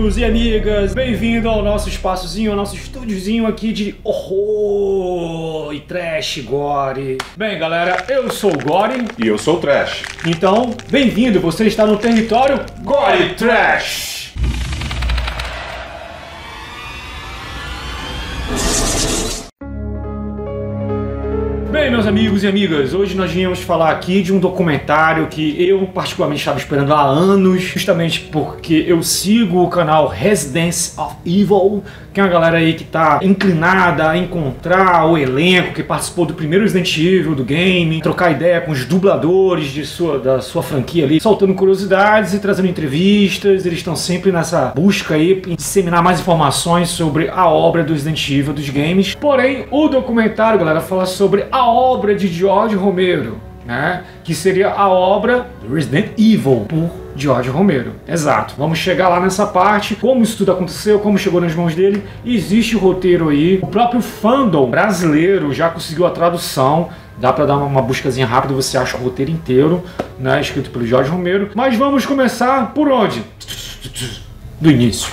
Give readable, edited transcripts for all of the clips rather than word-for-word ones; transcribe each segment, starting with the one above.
amigos e amigas, bem-vindo ao nosso espaçozinho, ao nosso estúdiozinho aqui de horror e trash gore. Bem, galera, eu sou o Gore e eu sou o Trash. Então, bem-vindo, você está no território Gore Trash. Bem, meus amigos e amigas, hoje nós viemos falar aqui de um documentário que eu particularmente estava esperando há anos, justamente porque eu sigo o canal Residence of Evil, que é uma galera aí que está inclinada a encontrar o elenco que participou do primeiro Resident Evil do game, trocar ideia com os dubladores da sua franquia ali, soltando curiosidades e trazendo entrevistas. Eles estão sempre nessa busca aí em disseminar mais informações sobre a obra do Resident Evil dos games. Porém, o documentário, galera, fala sobre a obra de George Romero, né? Que seria a obra do Resident Evil por George Romero. Exato. Vamos chegar lá nessa parte, como isso tudo aconteceu, como chegou nas mãos dele. Existe o roteiro aí. O próprio fandom brasileiro já conseguiu a tradução. Dá pra dar uma buscazinha rápida, você acha o roteiro inteiro, né? Escrito pelo George Romero. Mas vamos começar por onde? Do início.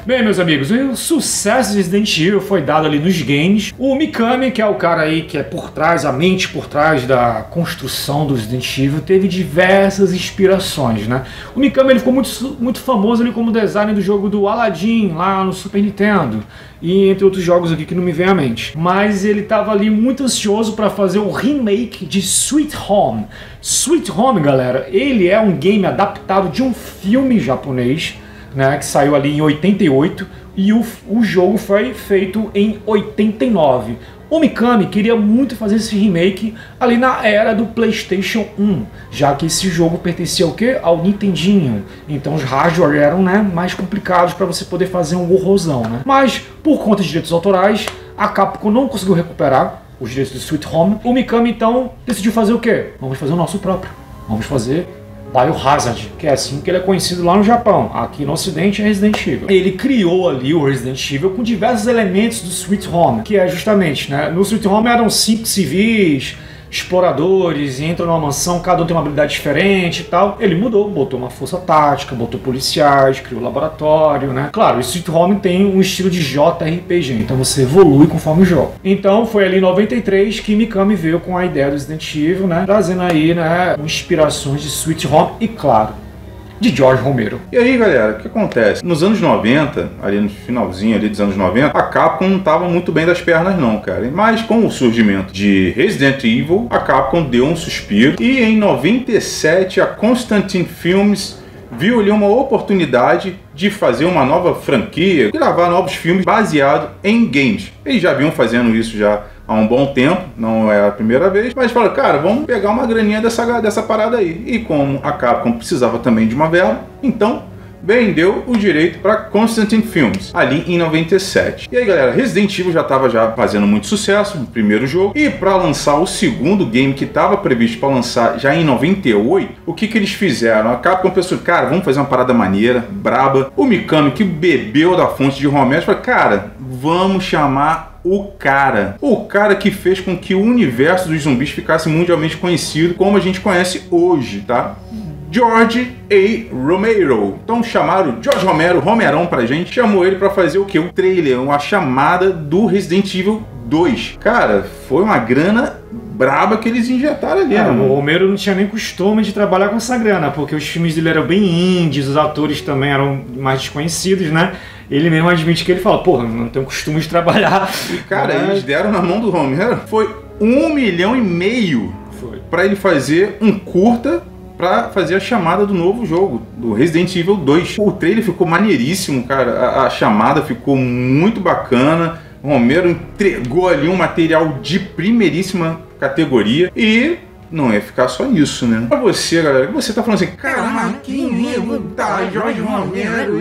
Bem, meus amigos, o sucesso de Resident Evil foi dado ali nos games. O Mikami, que é o cara aí que é por trás, a mente por trás da construção do Resident Evil, teve diversas inspirações, né? O Mikami ele ficou muito famoso ali como designer do jogo do Aladdin, lá no Super Nintendo, e entre outros jogos aqui que não me vem à mente. Mas ele estava ali muito ansioso para fazer o remake de Sweet Home. Sweet Home, galera, ele é um game adaptado de um filme japonês, né, que saiu ali em 88, e o jogo foi feito em 89. O Mikami queria muito fazer esse remake ali na era do PlayStation 1, já que esse jogo pertencia ao quê? Ao Nintendinho. Então os hardware eram, né, mais complicados para você poder fazer um horrorzão, né? Mas por conta de direitos autorais, a Capcom não conseguiu recuperar os direitos do Sweet Home. O Mikami então decidiu fazer o quê? Vamos fazer o nosso próprio. Vamos fazer Biohazard, que é assim que ele é conhecido lá no Japão. Aqui no ocidente é Resident Evil. Ele criou ali o Resident Evil com diversos elementos do Sweet Home, que é justamente, né, no Sweet Home eram 5 civis, exploradores, entram numa mansão, cada um tem uma habilidade diferente e tal. Ele mudou, botou uma força tática, botou policiais, criou laboratório, né? Claro, o Sweet Home tem um estilo de JRPG, então você evolui conforme o jogo. Então foi ali em 93 que Mikami veio com a ideia do Resident Evil, né? Trazendo aí, né, inspirações de Sweet Home e, claro, de George Romero. E aí, galera, o que acontece? Nos anos 90, ali no finalzinho ali dos anos 90, a Capcom não estava muito bem das pernas não, cara. Mas com o surgimento de Resident Evil, a Capcom deu um suspiro e em 97 a Constantin Films viu ali uma oportunidade de fazer uma nova franquia, gravar novos filmes baseados em games. Eles já vinham fazendo isso já há um bom tempo, não é a primeira vez, mas falaram, cara, vamos pegar uma graninha dessa parada aí. E como a Capcom precisava também de uma verba, então vendeu o direito para Constantin Films, ali em 97. E aí, galera, Resident Evil já estava fazendo muito sucesso no primeiro jogo, e para lançar o segundo game que estava previsto para lançar já em 98, o que eles fizeram? A Capcom pensou, cara, vamos fazer uma parada maneira, braba. O Mikami, que bebeu da fonte de Romero, falou, cara, vamos chamar o cara que fez com que o universo dos zumbis ficasse mundialmente conhecido como a gente conhece hoje, tá? George A. Romero. Então chamaram George Romero, Romerão pra gente, chamou ele pra fazer o que? O trailer, uma chamada do Resident Evil 2. Cara, foi uma grana braba que eles injetaram ali, né? O Romero não tinha nem costume de trabalhar com essa grana, porque os filmes dele eram bem indies, os atores também eram mais desconhecidos, né? Ele mesmo admite que ele fala, porra, não tenho costume de trabalhar. E, cara, eles deram na mão do Romero, foi 1,5 milhão pra ele fazer um curta pra fazer a chamada do novo jogo, do Resident Evil 2. O trailer ficou maneiríssimo, cara, a chamada ficou muito bacana. O Romero entregou ali um material de primeiríssima categoria e não ia ficar só nisso, né? Pra você, galera, que você tá falando assim, caramba, quem tá George Romero?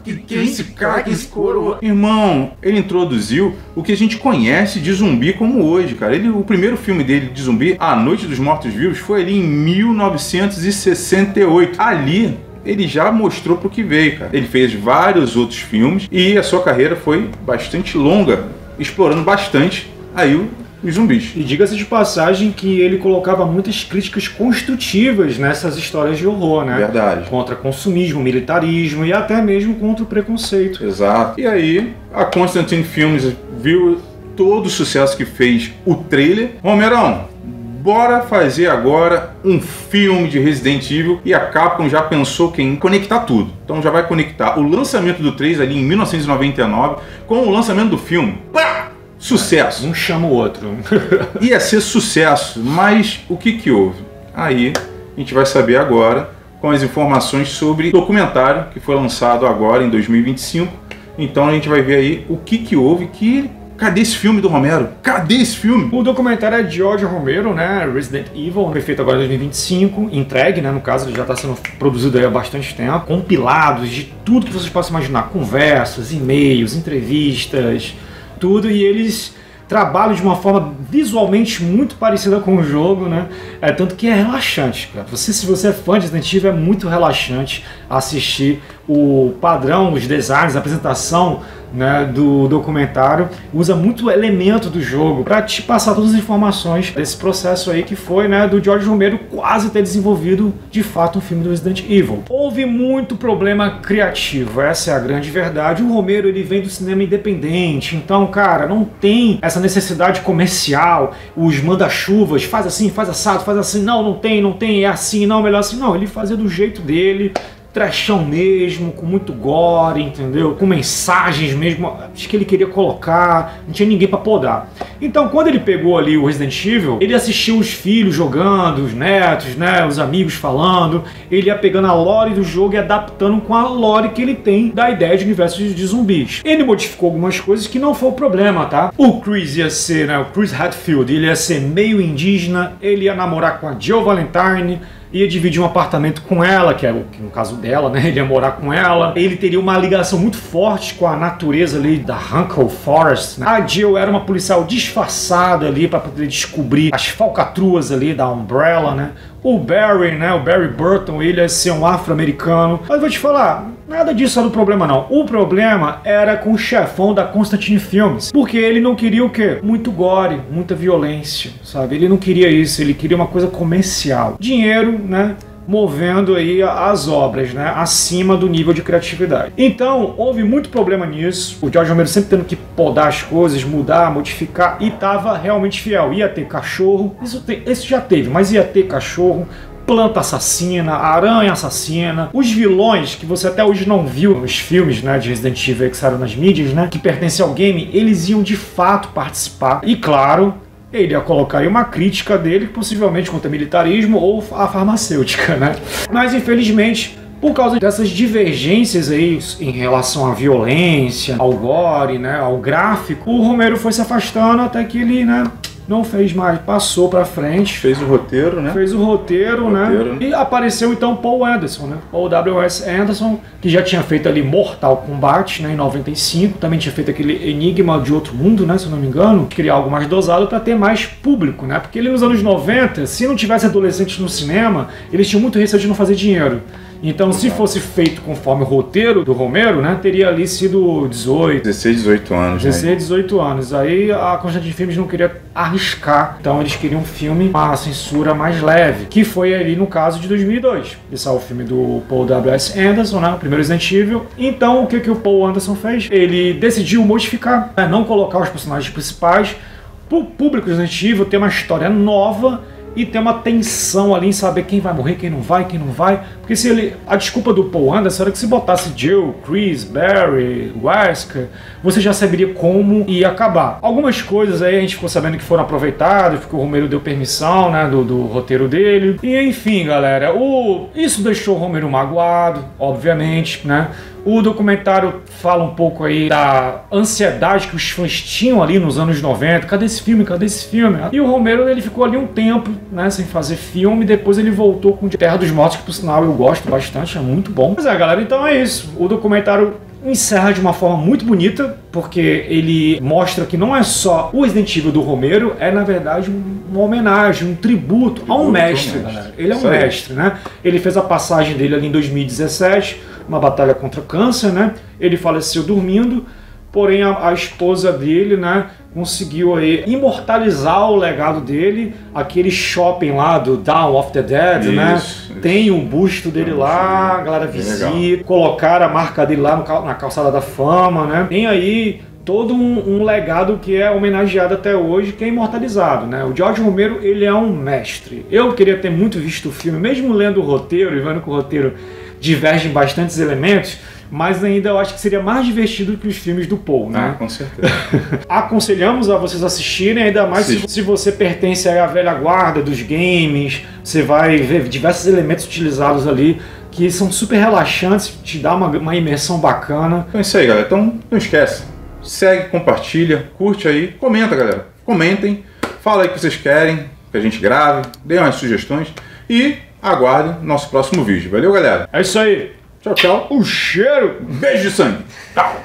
Que é esse cara, que esse coroa? Irmão, ele introduziu o que a gente conhece de zumbi como hoje, cara. O primeiro filme dele de zumbi, A Noite dos Mortos-Vivos, foi ali em 1968. Ali ele já mostrou pro que veio, cara. Ele fez vários outros filmes e a sua carreira foi bastante longa, explorando bastante aí os zumbis. E diga-se de passagem que ele colocava muitas críticas construtivas nessas histórias de horror, né? Verdade. Contra consumismo, militarismo e até mesmo contra o preconceito. Exato. E aí, a Constantine Films viu todo o sucesso que fez o trailer. Romerão, bora fazer agora um filme de Resident Evil, e a Capcom já pensou em conectar tudo. Então já vai conectar o lançamento do 3 ali em 1999 com o lançamento do filme. Pá! Sucesso! Um chama o outro. Ia ser sucesso, mas o que houve? Aí a gente vai saber agora com as informações sobre o documentário que foi lançado agora em 2025. Então a gente vai ver aí o que houve, cadê esse filme do Romero? Cadê esse filme? O documentário é de George Romero, né? Resident Evil, foi feito agora em 2025, entregue, né? No caso, ele já está sendo produzido aí há bastante tempo. Compilados de tudo que vocês possam imaginar. Conversas, e-mails, entrevistas, tudo. E eles trabalham de uma forma visualmente muito parecida com o jogo, né? Tanto que é relaxante, cara. Se você é fã de Resident Evil, é muito relaxante assistir o padrão, os designs, a apresentação, né, do documentário. Usa muito elemento do jogo para te passar todas as informações desse processo aí que foi, né, do George Romero quase ter desenvolvido de fato um filme do Resident Evil. Houve muito problema criativo, essa é a grande verdade. O Romero, ele vem do cinema independente, então, cara, não tem essa necessidade comercial, os manda-chuvas, faz assim, faz assado, faz assim, não tem, é assim, não, melhor assim, não. Ele fazia do jeito dele, trashão mesmo, com muito gore, entendeu? Com mensagens mesmo, acho que ele queria colocar, não tinha ninguém pra podar. Então, quando ele pegou ali o Resident Evil, ele assistiu os filhos jogando, os netos, né, os amigos falando, ele ia pegando a lore do jogo e adaptando com a lore que ele tem da ideia de universo de zumbis. Ele modificou algumas coisas que não foi o problema, tá? O Chris ia ser, né, o Chris Hadfield, ele ia ser meio indígena, ele ia namorar com a Jill Valentine, ia dividir um apartamento com ela, que no caso dela, né, ele ia morar com ela. Ele teria uma ligação muito forte com a natureza ali da Hunkle Forest, né? A Jill era uma policial disfarçada ali para poder descobrir as falcatruas ali da Umbrella, né? O Barry, né, o Barry Burton, ele ia ser um afro-americano. Mas vou te falar, nada disso era o problema não. O problema era com o chefão da Constantine Films, porque ele não queria o quê? Muito gore, muita violência, sabe? Ele não queria isso, ele queria uma coisa comercial. Dinheiro, né? Movendo aí as obras, né, acima do nível de criatividade. Então, houve muito problema nisso. O George Romero sempre tendo que podar as coisas, mudar, modificar, e estava realmente fiel. Ia ter cachorro, isso já teve, mas ia ter cachorro, planta assassina, aranha assassina, os vilões que você até hoje não viu nos filmes, né, de Resident Evil que saíram nas mídias, né, que pertencem ao game, eles iam de fato participar. E claro, ele ia colocar aí uma crítica dele, possivelmente contra militarismo ou a farmacêutica, né? Mas infelizmente, por causa dessas divergências aí em relação à violência, ao gore, né, ao gráfico, o Romero foi se afastando até que ele, né, não fez mais, passou pra frente. Fez o roteiro, né? Fez o roteiro, né? E apareceu então Paul Anderson, né? Paul W.S. Anderson, que já tinha feito ali Mortal Kombat, né, em 95, também tinha feito aquele Enigma de Outro Mundo, né, se eu não me engano, queria algo mais dosado para ter mais público, né? Porque ele nos anos 90, se não tivesse adolescentes no cinema, eles tinham muito receio de não fazer dinheiro. Então, se fosse feito conforme o roteiro do Romero, né, teria ali sido 16, 18 anos. 16, 18 anos. Aí a Constantine Films não queria arriscar, então eles queriam um filme com uma censura mais leve, que foi ali no caso de 2002. Esse é o filme do Paul W.S. Anderson, né, o primeiro Resident Evil. Então, o que o Paul Anderson fez? Ele decidiu modificar, né, não colocar os personagens principais, para o público do Resident Evil ter uma história nova e ter uma tensão ali em saber quem vai morrer, quem não vai, porque se ele, a desculpa do Paul Anderson era que se botasse Jill, Chris, Barry, Wesker, você já saberia como ia acabar. Algumas coisas aí a gente ficou sabendo que foram aproveitadas, porque o Romero deu permissão, né, do roteiro dele, e enfim, galera, isso deixou o Romero magoado, obviamente, né. O documentário fala um pouco aí da ansiedade que os fãs tinham ali nos anos 90. Cadê esse filme? Cadê esse filme? E o Romero, ele ficou ali um tempo, né, sem fazer filme. Depois ele voltou com Terra dos Mortos, que por sinal eu gosto bastante, é muito bom. Mas galera, então é isso. O documentário encerra de uma forma muito bonita, porque ele mostra que não é só o Resident Evil do Romero, é na verdade uma homenagem, um tributo a um mestre, galera. Ele é um mestre, né? Ele fez a passagem dele ali em 2017, uma batalha contra câncer, né? Ele faleceu dormindo, porém a esposa dele, né, conseguiu aí imortalizar o legado dele, aquele shopping lá do Dawn of the Dead, né? Tem um busto dele lá, a galera visita, colocaram a marca dele lá na calçada da fama, né? Tem aí todo um legado que é homenageado até hoje, que é imortalizado, né? O George Romero, ele é um mestre. Eu queria ter muito visto o filme, mesmo lendo o roteiro e vendo que o roteiro diverge em bastantes elementos, mas ainda eu acho que seria mais divertido que os filmes do Paul, né? Com certeza. Aconselhamos a vocês assistirem, ainda mais se você pertence à velha guarda dos games, você vai ver diversos elementos utilizados ali que são super relaxantes, te dá uma imersão bacana. Então é isso aí, galera. Então não esquece, segue, compartilha, curte aí, comenta, galera. Comentem, fala aí o que vocês querem que a gente grave, dê umas sugestões e aguardem nosso próximo vídeo. Valeu, galera? É isso aí. Tchau, tchau. O cheiro. Beijo de sangue. Tchau.